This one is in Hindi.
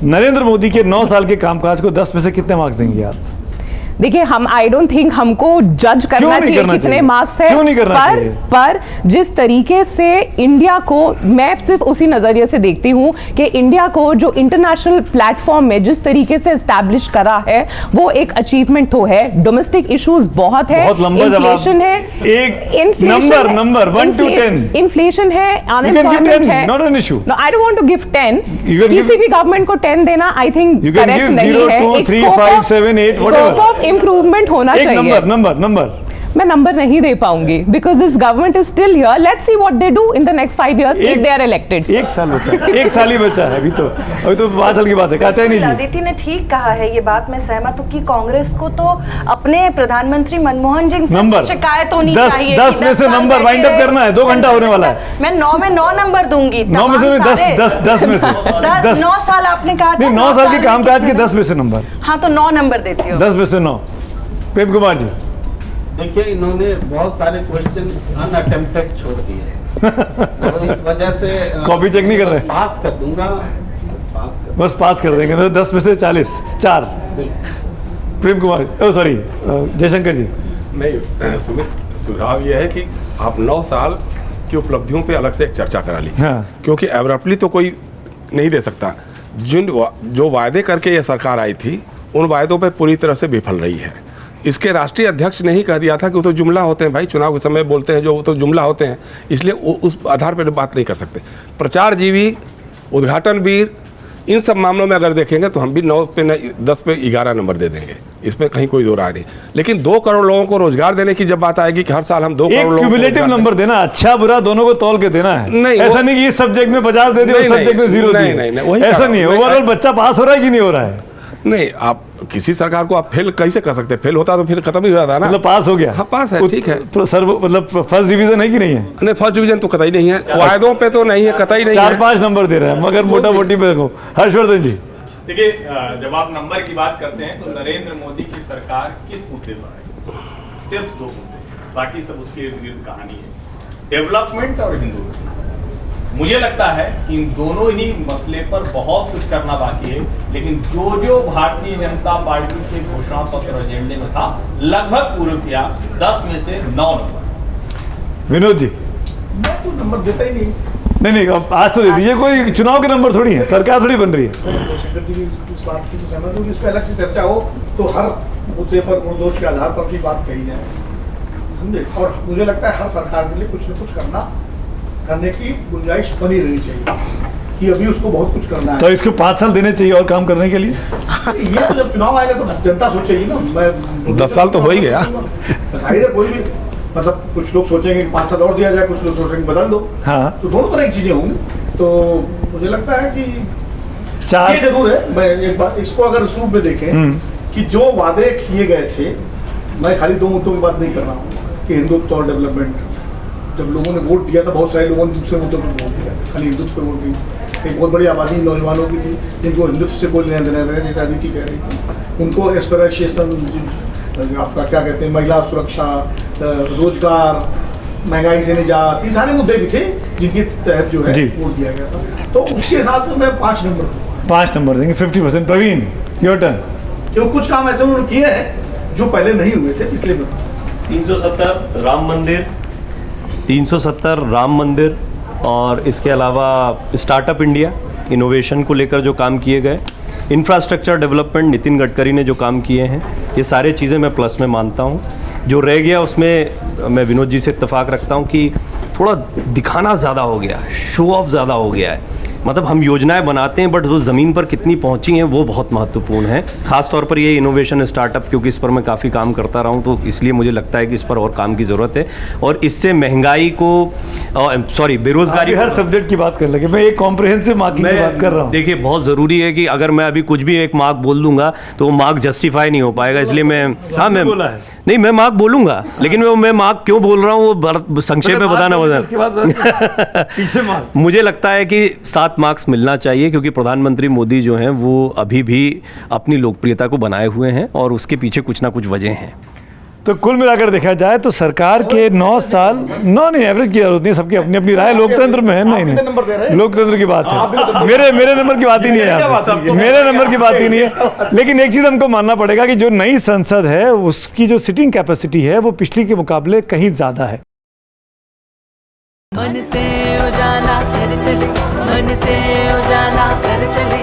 नरेंद्र मोदी के 9 साल के कामकाज को 10 में से कितने मार्क्स देंगे आप? देखिए, हम आई डोंट थिंक हमको जज करना चाहिए कितने मार्क्स है, क्यों नहीं करना चाहिए? पर जिस तरीके से इंडिया को, मैं सिर्फ उसी नजरिए से देखती हूँ कि इंडिया को जो इंटरनेशनल प्लेटफॉर्म में जिस तरीके से एस्टैब्लिश करा है वो एक अचीवमेंट तो है। डोमेस्टिक इश्यूज बहुत है, इन्फ्लेशन है, एक नंबर 1 to 10 इन्फ्लेशन है, अनएम्प्लॉयमेंट है। Not an issue. I don't want to give 10, किसी भी गवर्नमेंट को 10 देना आई थिंक करेक्ट नहीं है। 0, 2, 3, 5, 7, 8 व्हाटएवर इम्प्रूवमेंट होना चाहिए। नंबर मैं नंबर नहीं दे पाऊंगी because this government is still here. Let's see what they do in the next 5 years if they are elected। एक साल बचा है, एक साल ही बचा है अभी तो 5 साल की बात है। कहते हैं नहीं, अदिति ने ठीक कहा है, ये बात मैं सहमत हूँ कि कांग्रेस को तो अपने प्रधानमंत्री मनमोहन सिंह से शिकायत होनी चाहिए। 10 में से नंबर वाइंड अप करना है, 2 घंटा होने वाला है। मैं 9 में 9 नंबर दूंगी। 9 में से 10 में से 9 साल आपने कहा था, 9 साल के कामकाज के 10 में से नंबर। हाँ तो 9 नंबर देती हूँ। 10 में से 9। प्रेम कुमार जी, देखिए, इन्होंने बहुत सारे क्वेश्चन अनअटेम्प्टेड छोड़ दिए तो इस वजह से कॉपी चेक नहीं कर रहे? पास कर दूंगा, बस पास कर देंगे तो 10 में से 40 4। प्रेम कुमार, ओ सॉरी जयशंकर जी। नहीं सुमित, सुझाव ये है कि आप 9 साल की उपलब्धियों पे अलग से एक चर्चा करा लीजिए। हाँ। क्योंकि एब्रप्टली तो कोई नहीं दे सकता। जो वायदे करके ये सरकार आई थी उन वायदों पे पूरी तरह से विफल रही है। इसके राष्ट्रीय अध्यक्ष ने ही कह दिया था कि वो तो जुमला होते हैं भाई, चुनाव के समय बोलते हैं जो वो तो जुमला होते हैं, इसलिए उस आधार पर बात नहीं कर सकते। प्रचार जीवी, उद्घाटन वीर, इन सब मामलों में अगर देखेंगे तो हम भी 9 पे 10 पे 11 नंबर दे देंगे, इसमें कहीं कोई दो राय नहीं। लेकिन 2 करोड़ लोगों को रोजगार देने की जब बात आएगी कि हर साल हम 2 करोड़ लोगों को क्यूमुलेटिव नंबर देना, अच्छा बुरा दोनों को तौल के देना है। नहीं, ऐसा नहीं कि इस सब्जेक्ट में 50 दे दिया, उस सब्जेक्ट में 0 दिया। नहीं, ऐसा नहीं है। ओवरऑल बच्चा पास हो रहा है कि नहीं हो रहा है? नहीं, आप किसी सरकार को आप फेल कैसे कर सकते हैं? फेल होता तो फिर खत्म ही हो जाता है ना। मतलब पास हो गया? हाँ, पास है, ठीक है। सर मतलब फर्स्ट डिवीजन है कि नहीं है? नहीं, फर्स्ट डिवीजन तो कतई नहीं है, वायदों पे तो नहीं है, कतई नहीं है। 4-5 नंबर दे रहे हैं मगर मोटा मोटी पे देखो। हर्षवर्धन जी, देखिए, जब आप नंबर की बात करते हैं तो नरेंद्र मोदी की सरकार किस मुद्दे पर है? सिर्फ 2 मुद्दे, बाकी सब उसके इर्द गिर्द कहानी है, डेवलपमेंट और हिंदुत्व। मुझे लगता है कि इन दोनों ही मसले पर बहुत कुछ करना बाकी है, लेकिन जो भारतीय जनता पार्टी के घोषणा पत्र एजेंडे में था लगभग पूरा किया। 10 में से 9 नंबर। विनोद जी, मैं तो नंबर देता ही नहीं। नहीं अब आज तो दे दीजिए, कोई चुनाव के नंबर थोड़ी है, सरकार थोड़ी बन रही है। शेखर जी इस बात से तो सहमत हूँ कि इस पर अलग से चर्चा हो तो हर मुद्दे पर गुणदोष के आधार पर भी बात कही जाए, समझे। और मुझे लगता है हर सरकार के लिए कुछ न कुछ करने की गुंजाइश बनी रहनी चाहिए कि अभी उसको बहुत कुछ करना है। तो इसको 5 साल देने चाहिए और काम करने के लिए। ये तो जब चुनाव आएगा तो जनता सोचेगी ना। मैं 10 साल तो हो ही गया। जाहिर है, कोई भी मतलब कुछ लोग सोचेंगे कि 5 साल और दिया जाए, कुछ लोग सोचेंगे बदल दो। हाँ, तो दोनों तरह की चीजें होंगी। तो मुझे लगता है कि 4 ये जरूर है। मैं एक बात इसको अगर उस रूप में देखें कि जो वादे किए गए थे, मैं खाली 2 मुद्दों की बात नहीं कर रहा हूँ कि हिंदुत्व और डेवलपमेंट। जब लोगों ने वोट दिया था, बहुत सारे लोगों ने दूसरे मुद्दों पर वोट दिया, खाली हिंदुत्व पर वोट दिया। एक बहुत बड़ी आबादी नौजवानों की थी जिनको हिंदुत्व से कोई लेना देना नहीं, जैसे अदिति कह रही थी। उनको एस्पिरेशन, आपका क्या कहते हैं, महिला सुरक्षा, रोजगार, महंगाई से निजात, ये सारे मुद्दे भी थे जिनके तहत जो है वोट दिया गया था। तो उसके हिसाब से मैं 5 नंबर देंगे। 50%। Praveen, your turn. क्यों कुछ काम ऐसे उन्होंने किए हैं जो पहले नहीं हुए थे, इसलिए 370 राम मंदिर और इसके अलावा स्टार्टअप इंडिया, इनोवेशन को लेकर जो काम किए गए, इंफ्रास्ट्रक्चर डेवलपमेंट नितिन गडकरी ने जो काम किए हैं, ये सारे चीज़ें मैं प्लस में मानता हूँ। जो रह गया उसमें मैं विनोद जी से इत्तेफाक रखता हूँ कि थोड़ा दिखाना ज़्यादा हो गया, शो ऑफ ज़्यादा हो गया है। मतलब हम योजनाएं बनाते हैं बट वो ज़मीन पर कितनी पहुंची हैं वो बहुत महत्वपूर्ण है। ख़ास तौर पर ये इनोवेशन स्टार्टअप, क्योंकि इस पर मैं काफ़ी काम करता रहा हूं, तो इसलिए मुझे लगता है कि इस पर और काम की ज़रूरत है। और इससे महंगाई को बेरोजगारी, हर सब्जेक्ट की बात कर लगे, मैं एक कॉम्प्रिहेंसिव मार्किंग की बात कर रहा हूँ। देखिए, बहुत ज़रूरी है कि अगर मैं अभी कुछ भी एक मार्क बोल दूंगा तो वो मार्क जस्टिफाई नहीं हो पाएगा, इसलिए मैं मैं मार्क बोलूंगा, लेकिन मैं मार्क क्यों बोल रहा हूँ वो संक्षेप में बताना मुझे लगता है कि 7 मार्क्स मिलना चाहिए, क्योंकि प्रधानमंत्री मोदी जो हैं वो अभी भी अपनी लोकप्रियता को बनाए हुए हैं और उसके पीछे कुछ ना कुछ वजह हैं। तो कुल मिलाकर देखा जाए तो सरकार के 9 साल नहीं एवरेज की जरूरत नहीं, सबकी अपनी अपनी राय लोकतंत्र में है। नहीं लोकतंत्र की बात है, मेरे नंबर की बात ही नहीं है यहाँ पे। मेरे नंबर की बात ही नहीं है। लेकिन एक चीज़ हमको मानना पड़ेगा कि जो नई संसद है उसकी जो सिटिंग कैपेसिटी है वो पिछली के मुकाबले कहीं ज़्यादा है। मन से उजाला कर चले, मन से उजाला कर चले।